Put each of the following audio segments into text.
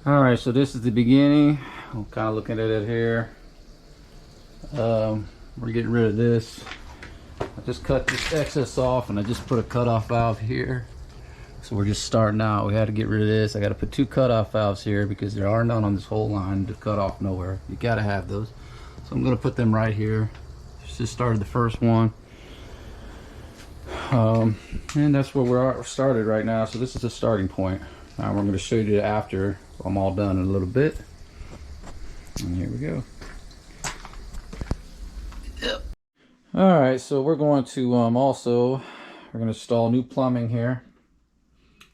All right, so this is the beginning. I'm kind of looking at it here. We're getting rid of this. I just cut this excess off and I just put a cutoff valve here. So we're just starting out. We had to get rid of this. I got to put two cutoff valves here because there are none on this whole line to cut off nowhere. You got to have those. So I'm going to put them right here. Just started the first one. And that's where we're started right now. So this is the starting point. Now we're going to show you after I'm all done in a little bit. And here we go. Yep. All right, so we're going to we're going to install new plumbing here.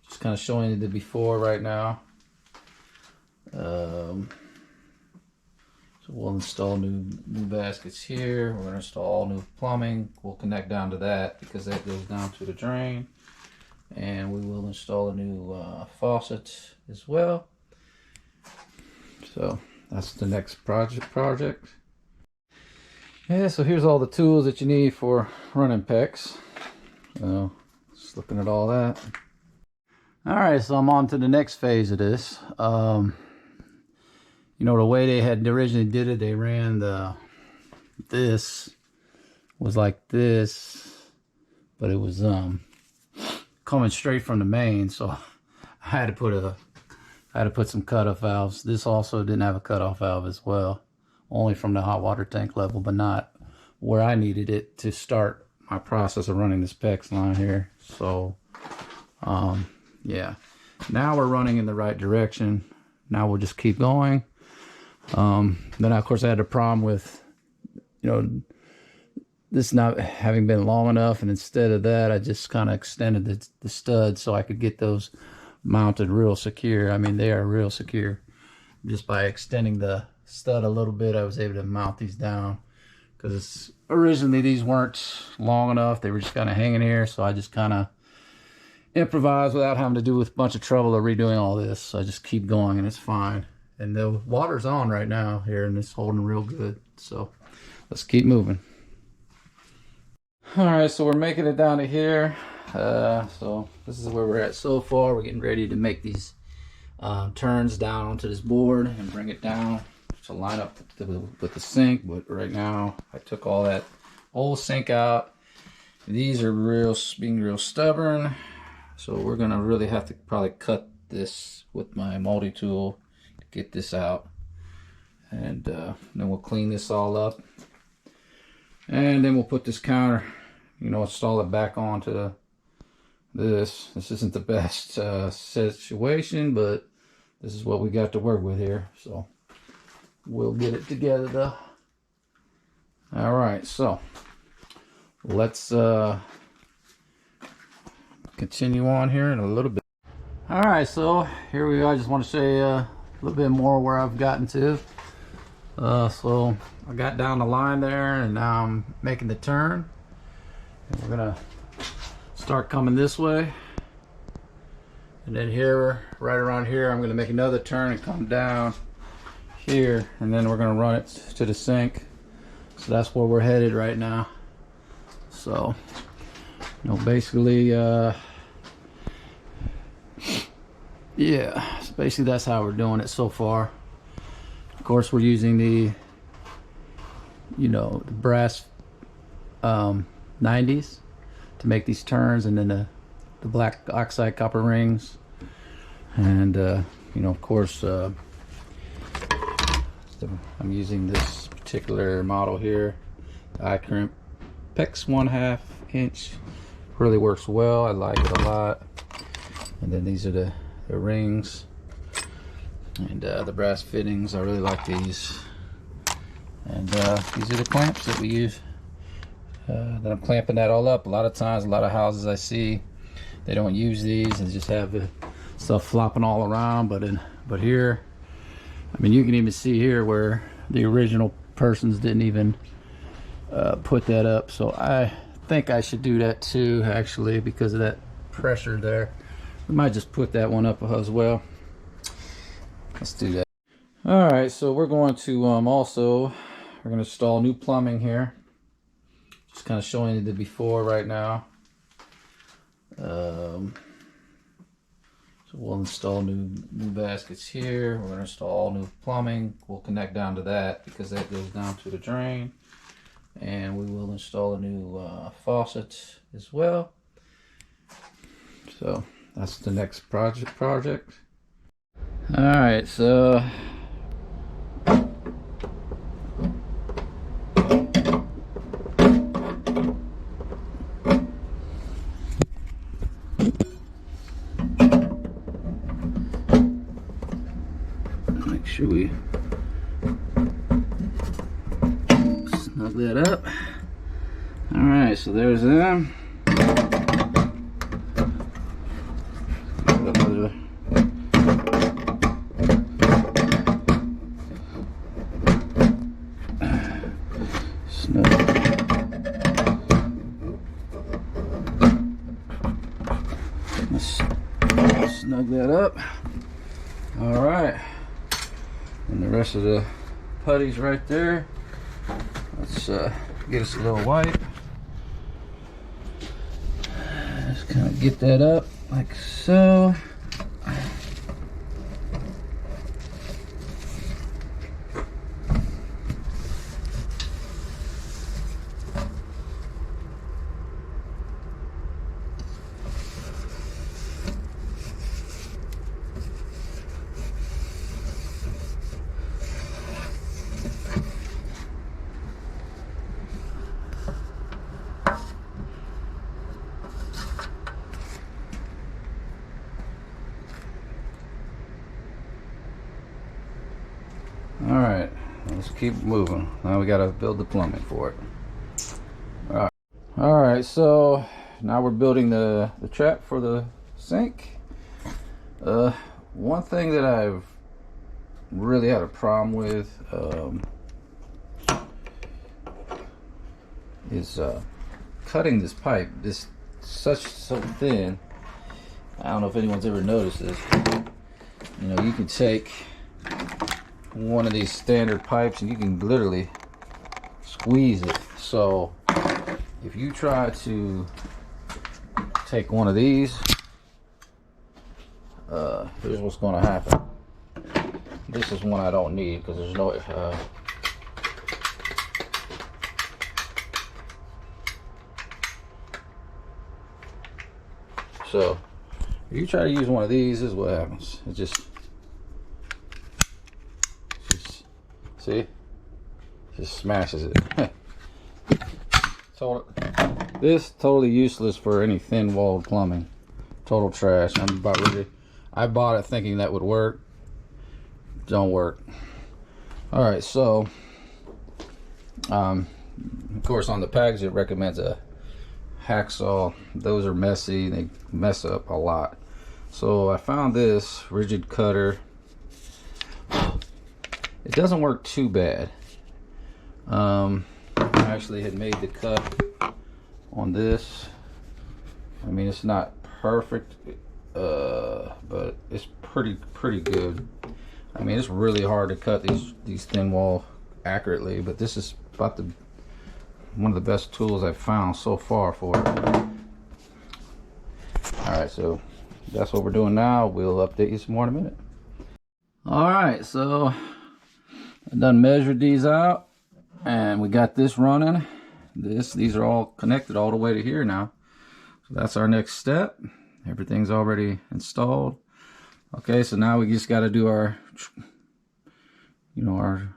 Just kind of showing you the before right now. So we'll install new baskets here. We're going to install all new plumbing. We'll connect down to that because that goes down to the drain. And we will install a new faucet as well. So that's the next project. Yeah, so here's all the tools that you need for running PEX. So just looking at all that. All right, so I'm on to the next phase of this. You know, the way they had originally did it, they ran this was like this, but it was coming straight from the main, so I had to put some cutoff valves. This also didn't have a cutoff valve as well, only from the hot water tank level, but not where I needed it to start my process of running this PEX line here. So yeah, now we're running in the right direction. Now we'll just keep going. Then of course I had a problem with, you know, this not having been long enough, and instead of that I just kind of extended the stud so I could get those mounted real secure. I mean, they are real secure. Just by extending the stud a little bit, I was able to mount these down, because originally these weren't long enough. They were just kind of hanging here, so I just kind of improvised without having to do with a bunch of trouble of redoing all this. So I just keep going and it's fine. And the water's on right now here and it's holding real good. So let's keep moving. All right, so we're making it down to here. So this is where we're at so far. We're getting ready to make these turns down onto this board and bring it down to line up with the sink. But right now I took all that old sink out. These are being real stubborn. So we're gonna really have to probably cut this with my multi-tool to get this out. And then we'll clean this all up. And then we'll put this counter, you know, install it back onto this. This isn't the best situation, but this is what we got to work with here. So we'll get it together though. All right, so let's continue on here in a little bit. All right, so here we are. I just want to show you a little bit more where I've gotten to. So I got down the line there and now I'm making the turn. And we're gonna start coming this way. And then here, right around here, I'm gonna make another turn and come down here. And then we're gonna run it to the sink. So that's where we're headed right now. So, you know, basically, yeah, so basically that's how we're doing it so far. Of course, we're using the, you know, the brass 90s to make these turns, and then the black oxide copper rings. And, you know, of course, I'm using this particular model here, I-crimp PEX 1/2 inch. Really works well. I like it a lot. And then these are the rings and the brass fittings. I really like these. And these are the clamps that we use. That I'm clamping that all up. A lot of times, a lot of houses I see, they don't use these and just have the stuff flopping all around. But here, I mean, you can even see here where the original persons didn't even put that up. So I think I should do that too, actually, because of that pressure there. We might just put that one up as well. Let's do that. All right, so we're going to we're going to install new plumbing here. Just kind of showing you the before right now. So we'll install new baskets here. We're gonna install all new plumbing. We'll connect down to that because that goes down to the drain. And we will install a new faucet as well. So that's the next project. All right, so make sure we snug that up. All right, so there's them. Another snug that up. All right, and the rest of the putty's right there. Let's get us a little wipe. Just kind of get that up like so. All right, let's keep moving. Now we gotta build the plumbing for it. All right, so now we're building the trap for the sink. One thing that I've really had a problem with is cutting this pipe. This so thin. I don't know if anyone's ever noticed this. You know, you can take one of these standard pipes and you can literally squeeze it. So if you try to take one of these, here's what's going to happen. This is one I don't need because there's no so if you try to use one of these, this is what happens. It just see, just smashes it. This totally useless for any thin-walled plumbing. Total trash. I'm about ready. I bought it thinking that would work. Don't work. All right, so of course on the package it recommends a hacksaw. Those are messy. They mess up a lot. So I found this rigid cutter. It doesn't work too bad. I actually had made the cut on this. I mean, it's not perfect, but it's pretty good. I mean, it's really hard to cut these thin wall accurately, but this is about one of the best tools I've found so far for it. All right, so that's what we're doing now. We'll update you some more in a minute. All right, so I done measured these out and we got this running. These are all connected all the way to here now. So that's our next step. Everything's already installed. Okay, so now we just got to do our, our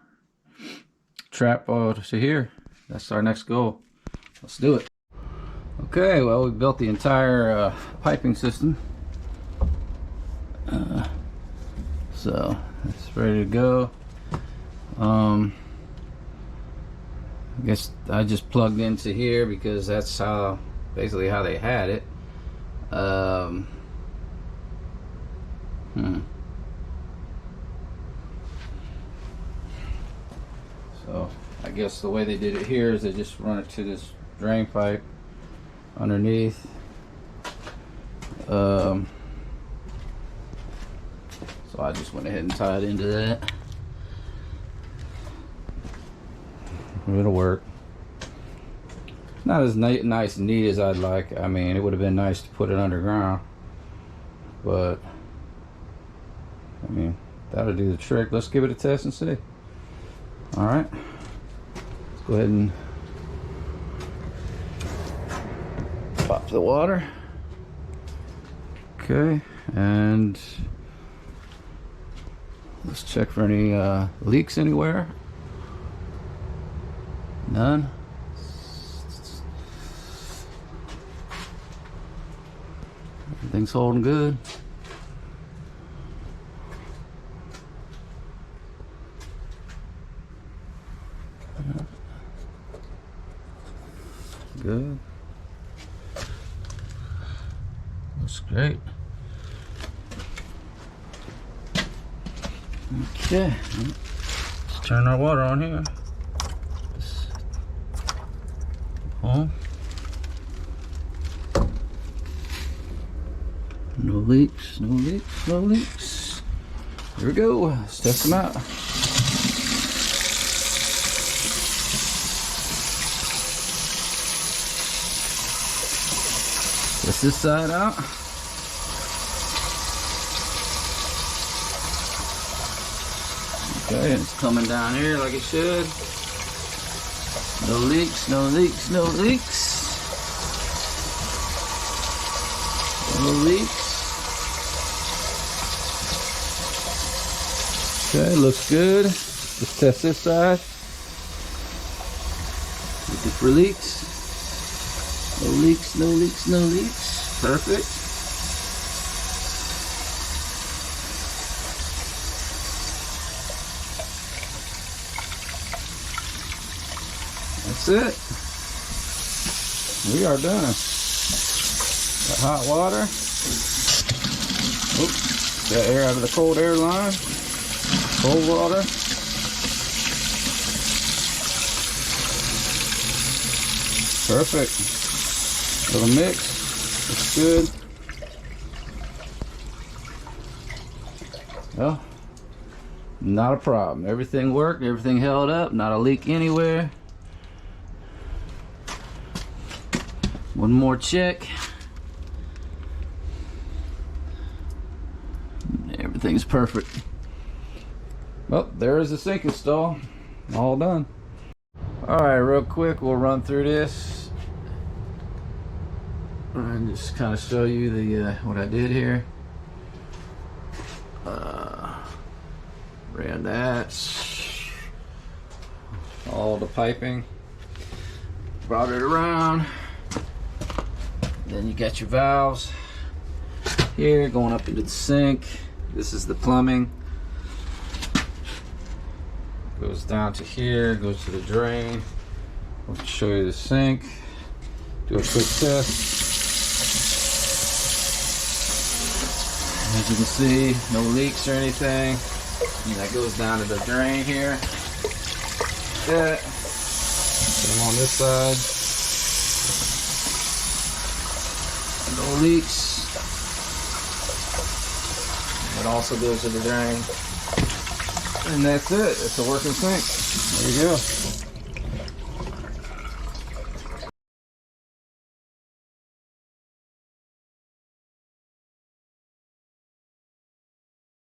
trap to here. That's our next goal. Let's do it. Okay, well, we built the entire piping system. So it's ready to go. I guess I just plugged into here because that's basically how they had it. So I guess the way they did it here is they just run it to this drain pipe underneath. So I just went ahead and tied into that. It'll work. Not as nice and neat as I'd like. I mean, it would have been nice to put it underground, but mean, that'll do the trick. Let's give it a test and see. All right, let's go ahead and pop the water. Okay, and let's check for any leaks anywhere. None. Everything's holding good. Good. Looks great. Okay. Let's turn our water on here. On. No leaks, no leaks, no leaks. Here we go. Let's test them out. Test this side out. Okay, it's coming down here like it should. No leaks, no leaks, no leaks. No leaks. Okay, looks good. Let's test this side. Looking for leaks. No leaks, no leaks, no leaks. Perfect. That's it. We are done. Got hot water. Oops. Got air out of the cold air line. Cold water. Perfect. Little mix. Looks good. Well, not a problem. Everything worked. Everything held up. Not a leak anywhere. One more check. Everything's perfect. Well, there is the sink install. All done. Alright, real quick, we'll run through this and just kind of show you the what I did here. Ran that, all the piping, brought it around. Then you got your valves here going up into the sink. This is the plumbing. Goes down to here, goes to the drain. I'll show you the sink. Do a quick test. As you can see, no leaks or anything. And that goes down to the drain here. That. Same on this side. No leaks. It also goes to the drain. And that's it. It's a working sink. There you go.